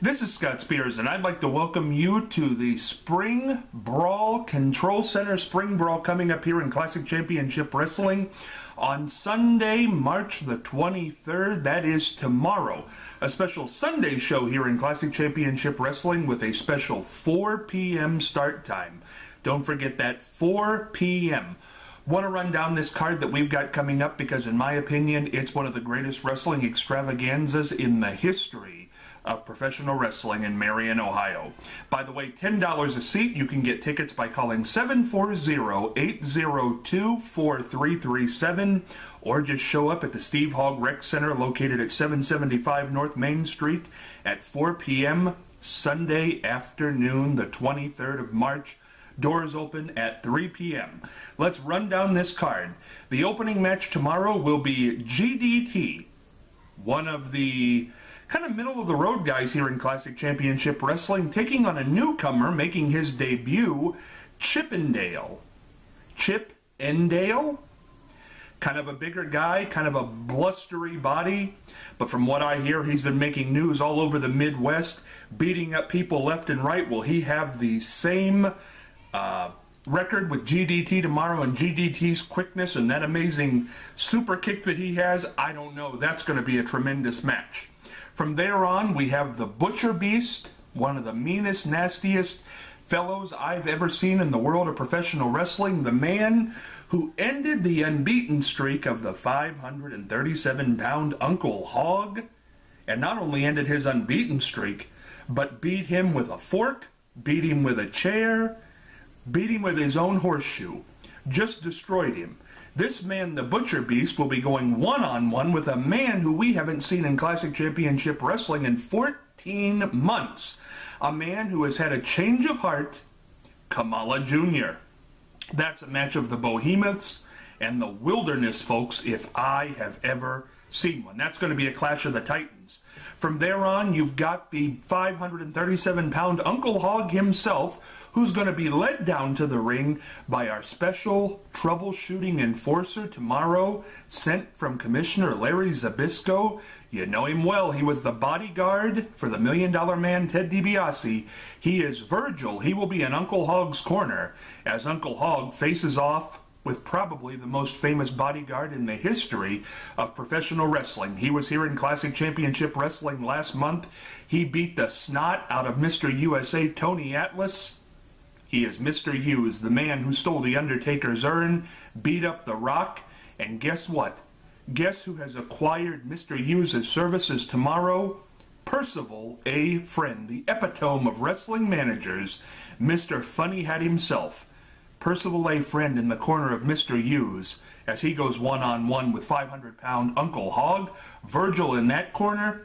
This is Scott Spears, and I'd like to welcome you to the Spring Brawl Control Center. Spring Brawl coming up here in Classic Championship Wrestling on Sunday, March the 23rd. That is tomorrow. A special Sunday show here in Classic Championship Wrestling with a special 4 p.m. start time. Don't forget that, 4 p.m. Want to run down this card that we've got coming up because, in my opinion, it's one of the greatest wrestling extravaganzas in the history of professional wrestling in Marion, Ohio. By the way, $10 a seat. You can get tickets by calling 740-802-4337 or just show up at the Steve Hogg Rec Center located at 775 North Main Street at 4 p.m. Sunday afternoon, the 23rd of March. Doors open at 3 p.m. Let's run down this card. The opening match tomorrow will be GDT, one of the kind of middle-of-the-road guys here in Classic Championship Wrestling, taking on a newcomer making his debut, Chippendale. Chip Endale? Kind of a bigger guy, kind of a blustery body, but from what I hear, he's been making news all over the Midwest, beating up people left and right. Will he have the same record with GDT tomorrow, and GDT's quickness and that amazing super kick that he has? I don't know. That's going to be a tremendous match. From there on, we have the Butcher Beast, one of the meanest, nastiest fellows I've ever seen in the world of professional wrestling. The man who ended the unbeaten streak of the 537-pound Uncle Hogg, and not only ended his unbeaten streak, but beat him with a fork, beat him with a chair, beat him with his own horseshoe. Just destroyed him. This man, the Butcher Beast, will be going one-on-one with a man who we haven't seen in Classic Championship Wrestling in 14 months. A man who has had a change of heart, Kamala Jr. That's a match of the Behemoths and the Wilderness, folks, if I have ever seen one. That's going to be a clash of the Titans. From there on, you've got the 537-pound Uncle Hogg himself, who's going to be led down to the ring by our special troubleshooting enforcer tomorrow, sent from Commissioner Larry Zbyszko. You know him well. He was the bodyguard for the $1 Million Man, Ted DiBiase. He is Virgil. He will be in Uncle Hogg's corner as Uncle Hogg faces off with probably the most famous bodyguard in the history of professional wrestling. He was here in Classic Championship Wrestling last month. He beat the snot out of Mr. USA, Tony Atlas. He is Mr. Hughes, the man who stole The Undertaker's urn, beat up The Rock, and guess what? Guess who has acquired Mr. Hughes' services tomorrow? Percival A. Friend, the epitome of wrestling managers, Mr. Funny Hat himself. Percival A. Friend in the corner of Mr. Hughes as he goes one-on-one with 500-pound Uncle Hogg. Virgil in that corner.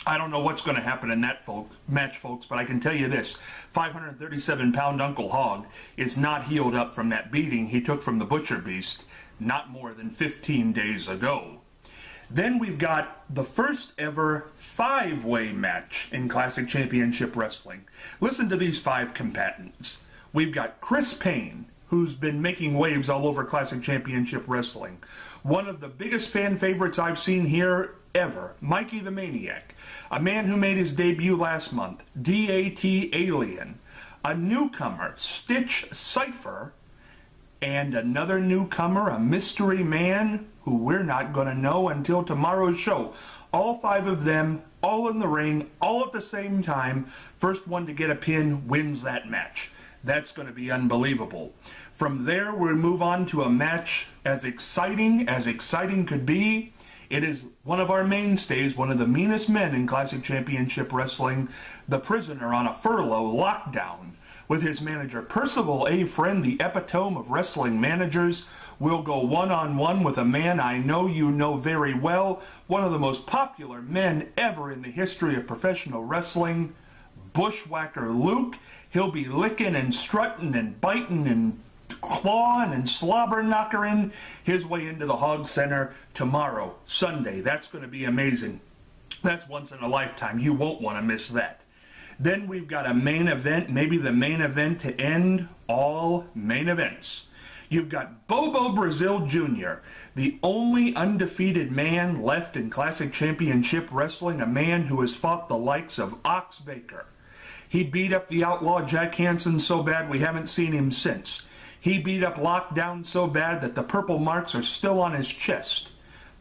I don't know what's going to happen in that match, folks, but I can tell you this. 537-pound Uncle Hogg is not healed up from that beating he took from the Butcher Beast not more than 15 days ago. Then we've got the first ever 5-way match in Classic Championship Wrestling. Listen to these 5 combatants. We've got Chris Payne, who's been making waves all over Classic Championship Wrestling. One of the biggest fan favorites I've seen here ever, Mikey the Maniac. A man who made his debut last month, D.A.T. Alien. A newcomer, Stitch Cypher. And another newcomer, a mystery man who we're not going to know until tomorrow's show. All 5 of them, all in the ring, all at the same time. First one to get a pin wins that match. That's going to be unbelievable. From there, we'll move on to a match as exciting could be. It is one of our mainstays, one of the meanest men in Classic Championship Wrestling, the prisoner on a furlough lockdown. With his manager, Percival A. Friend, the epitome of wrestling managers, will go one-on-one with a man I know you know very well, one of the most popular men ever in the history of professional wrestling, Bushwhacker Luke. He'll be licking and strutting and biting and clawing and slobber knockering his way into the Hogg Center tomorrow, Sunday. That's going to be amazing. That's once in a lifetime. You won't want to miss that. Then we've got a main event, maybe the main event to end all main events. You've got Bobo Brazil Jr., the only undefeated man left in Classic Championship Wrestling, a man who has fought the likes of Ox Baker. He beat up the outlaw Jack Hansen so bad we haven't seen him since. He beat up Lockdown so bad that the purple marks are still on his chest.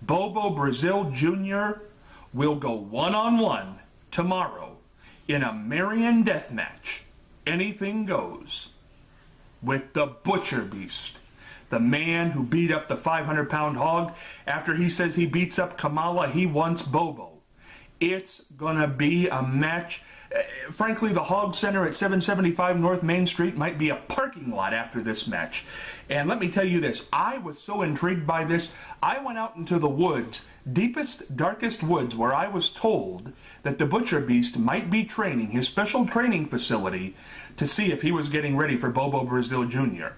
Bobo Brazil Jr. will go one-on-one tomorrow in a Marion death match. Anything goes with the Butcher Beast, the man who beat up the 500-pound hog. After he says he beats up Kamala, he wants Bobo. It's gonna be a match. Frankly, the Hog Center at 775 North Main Street might be a parking lot after this match. And let me tell you this, I was so intrigued by this, I went out into the woods, deepest, darkest woods, where I was told that the Butcher Beast might be training, his special training facility, to see if he was getting ready for Bobo Brazil Jr.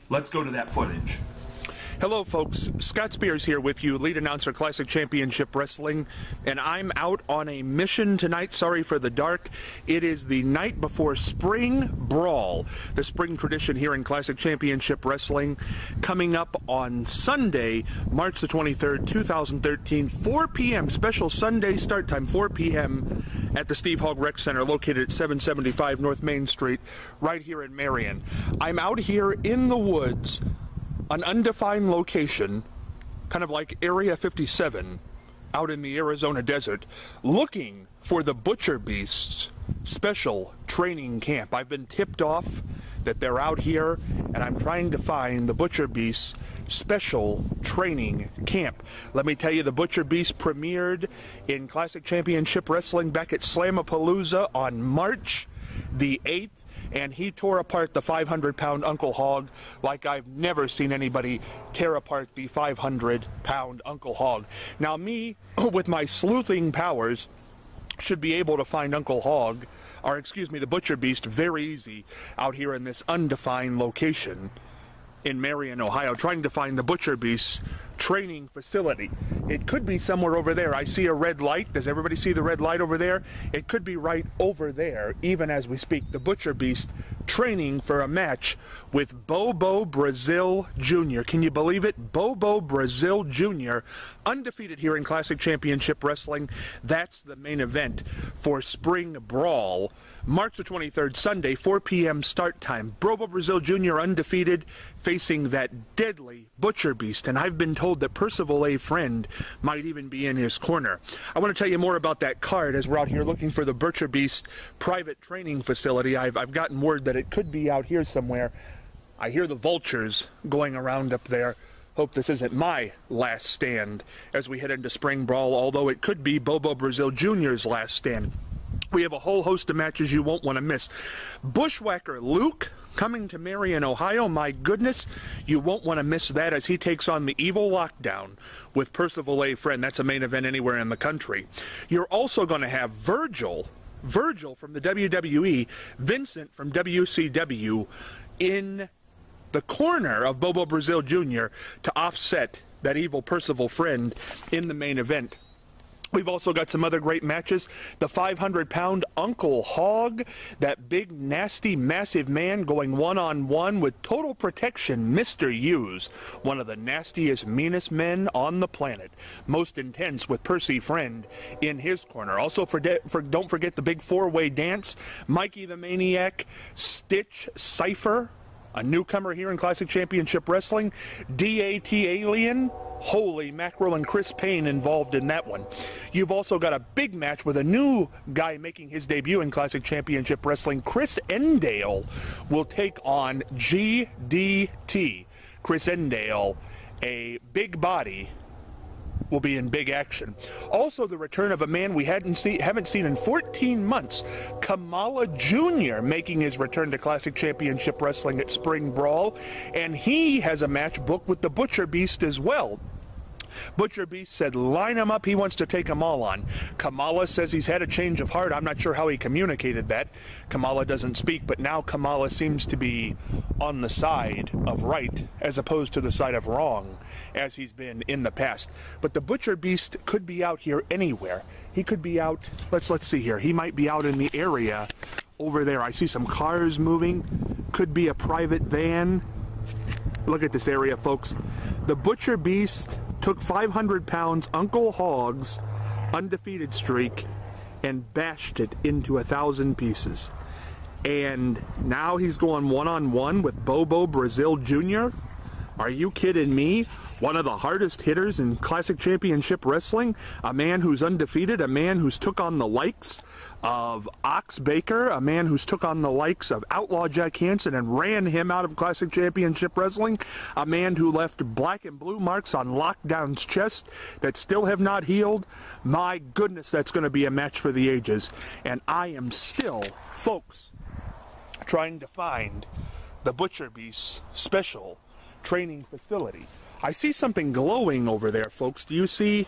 Let's go to that footage. Hello folks, Scott Spears here with you, lead announcer Classic Championship Wrestling, and I'm out on a mission tonight. Sorry for the dark. It is the night before Spring Brawl, the spring tradition here in Classic Championship Wrestling, coming up on Sunday, March the 23rd, 2013, 4 p.m. special Sunday start time, 4 p.m. at the Steve Hogg Rec Center located at 775 North Main Street, right here in Marion. I'm out here in the woods, an undefined location, kind of like Area 57, out in the Arizona desert, looking for the Butcher Beast's special training camp. I've been tipped off that they're out here, and I'm trying to find the Butcher Beast's special training camp. Let me tell you, the Butcher Beast premiered in Classic Championship Wrestling back at Slamapalooza on March the 8th. And he tore apart the 500-pound Uncle Hog like I've never seen anybody tear apart the 500-pound Uncle Hog. Now me, with my sleuthing powers, should be able to find Uncle Hog, or excuse me, the Butcher Beast, very easy out here in this undefined location in Marion, Ohio, trying to find the Butcher Beast's training facility. It could be somewhere over there. I see a red light. Does everybody see the red light over there? It could be right over there, even as we speak. The Butcher Beast training for a match with Bobo Brazil Jr. Can you believe it? Bobo Brazil Jr., undefeated here in Classic Championship Wrestling. That's the main event for Spring Brawl, March the 23rd, Sunday, 4 p.m. start time. Bobo Brazil Jr. undefeated, facing that deadly Butcher Beast. And I've been told that Percival A. Friend might even be in his corner. I want to tell you more about that card as we're out here looking for the Butcher Beast private training facility. I've gotten word that it could be out here somewhere. I hear the vultures going around up there. Hope this isn't my last stand as we head into Spring Brawl, although it could be Bobo Brazil Jr.'s last stand. We have a whole host of matches you won't want to miss. Bushwhacker Luke coming to Marion, Ohio. My goodness, you won't want to miss that as he takes on the evil Lockdown with Percival A. Friend. That's a main event anywhere in the country. You're also going to have Virgil from the WWE, Vincent from WCW in the corner of Bobo Brazil Jr. to offset that evil Percival Friend in the main event. We've also got some other great matches. The 500-pound Uncle Hog, that big, nasty, massive man going one-on-one with Total Protection, Mr. Hughes, one of the nastiest, meanest men on the planet. Most intense with Percy Friend in his corner. Also, don't forget the big four-way dance. Mikey the Maniac, Stitch Cypher, a newcomer here in Classic Championship Wrestling, DAT Alien, holy mackerel, and Chris Payne involved in that one. You've also got a big match with a new guy making his debut in Classic Championship Wrestling. Chris Endale will take on GDT. Chris Endale, a big body, will be in big action. Also, the return of a man we haven't seen in 14 months, Kamala Jr., making his return to Classic Championship Wrestling at Spring Brawl, and he has a match booked with the Butcher Beast as well. Butcher Beast said line him up, he wants to take them all on. Kamala says he's had a change of heart. I'm not sure how he communicated that. Kamala doesn't speak, but now Kamala seems to be on the side of right as opposed to the side of wrong as he's been in the past. But the Butcher Beast could be out here anywhere. He could be out, let's see here. He might be out in the area over there. I see some cars moving. Could be a private van. Look at this area, folks. The Butcher Beast took 500 pounds Uncle Hog's undefeated streak and bashed it into 1,000 pieces. And now he's going one-on-one with Bobo Brazil Jr.? Are you kidding me? One of the hardest hitters in Classic Championship Wrestling, a man who's undefeated, a man who's took on the likes of Ox Baker, a man who's took on the likes of Outlaw Jack Hansen and ran him out of Classic Championship Wrestling, a man who left black and blue marks on Lockdown's chest that still have not healed. My goodness, that's going to be a match for the ages. And I am still, folks, trying to find the Butcher Beast's special training facility. I see something glowing over there, folks. Do you see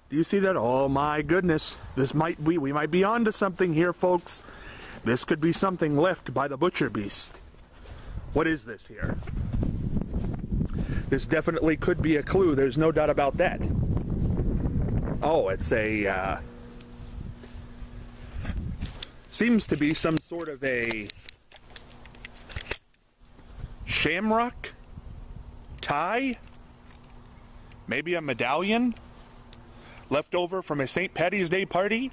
that? Oh my goodness. We might be onto something here, folks. This could be something left by the Butcher Beast. What is this here? This definitely could be a clue. There's no doubt about that. Oh, it's a seems to be some sort of a shamrock tie, maybe a medallion left over from a St. Patty's Day party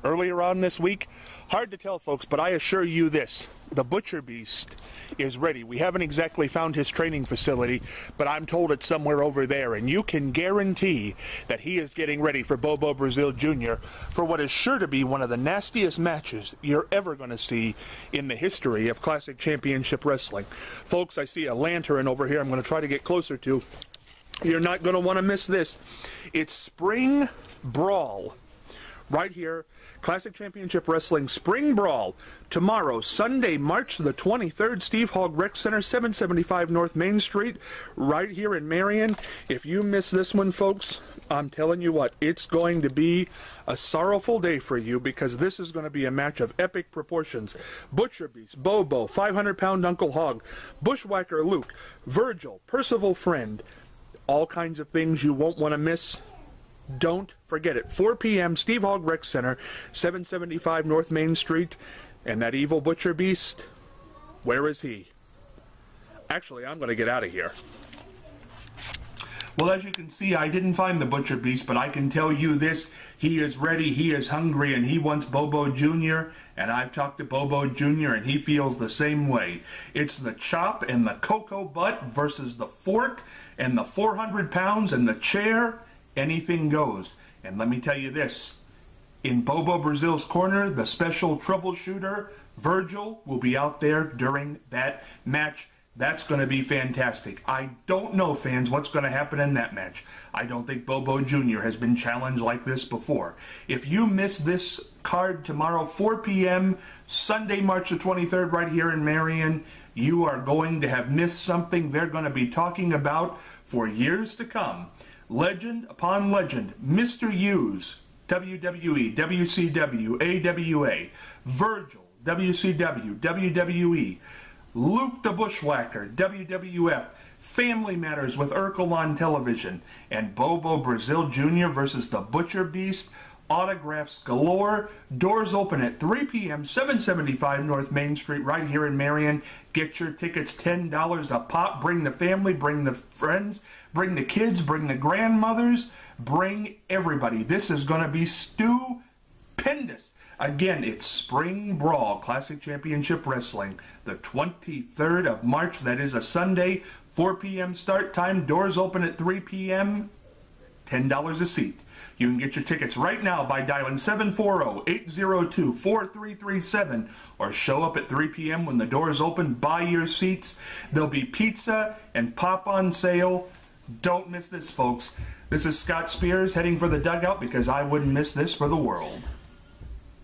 earlier on this week. Hard to tell, folks, but I assure you this, the Butcher Beast is ready. We haven't exactly found his training facility, but I'm told it's somewhere over there, and you can guarantee that he is getting ready for Bobo Brazil Jr. for what is sure to be one of the nastiest matches you're ever going to see in the history of Classic Championship Wrestling. Folks, I see a lantern over here I'm going to try to get closer to. You're not going to want to miss this. It's Spring Brawl. Right here, Classic Championship Wrestling Spring Brawl. Tomorrow, Sunday, March the 23rd, Steve Hogg Rec Center, 775 North Main Street, right here in Marion. If you miss this one, folks, I'm telling you what, it's going to be a sorrowful day for you, because this is going to be a match of epic proportions. Butcher Beast, Bobo, 500-pound Uncle Hogg, Bushwhacker Luke, Virgil, Percival Friend, all kinds of things you won't want to miss. Don't forget it. 4 p.m. Steve Hogg Rec Center, 775 North Main Street. And that evil Butcher Beast, where is he? Actually, I'm going to get out of here. Well, as you can see, I didn't find the Butcher Beast, but I can tell you this. He is ready, he is hungry, and he wants Bobo Jr., and I've talked to Bobo Jr., and he feels the same way. It's the chop and the cocoa butt versus the fork and the 400 pounds and the chair. Anything goes. And let me tell you this. In Bobo Brazil's corner, the special troubleshooter, Virgil, will be out there during that match. That's going to be fantastic. I don't know, fans, what's going to happen in that match. I don't think Bobo Jr. has been challenged like this before. If you miss this card tomorrow, 4 p.m., Sunday, March the 23rd, right here in Marion, you are going to have missed something they're going to be talking about for years to come. Legend upon legend, Mr. Hughes, WWE, WCW, AWA, Virgil, WCW, WWE, Luke the Bushwhacker, WWF, Family Matters with Urkel on television, and Bobo Brazil Jr. versus the Butcher Beast. Autographs galore. Doors open at 3 p.m., 775 North Main Street, right here in Marion. Get your tickets, $10 a pop. Bring the family, bring the friends, bring the kids, bring the grandmothers, bring everybody. This is going to be stupendous. Again, it's Spring Brawl, Classic Championship Wrestling, the 23rd of March. That is a Sunday, 4 p.m. start time. Doors open at 3 p.m., $10 a seat. You can get your tickets right now by dialing 740-802-4337 or show up at 3 p.m. when the doors open. Buy your seats. There'll be pizza and pop on sale. Don't miss this, folks. This is Scott Spears heading for the dugout, because I wouldn't miss this for the world.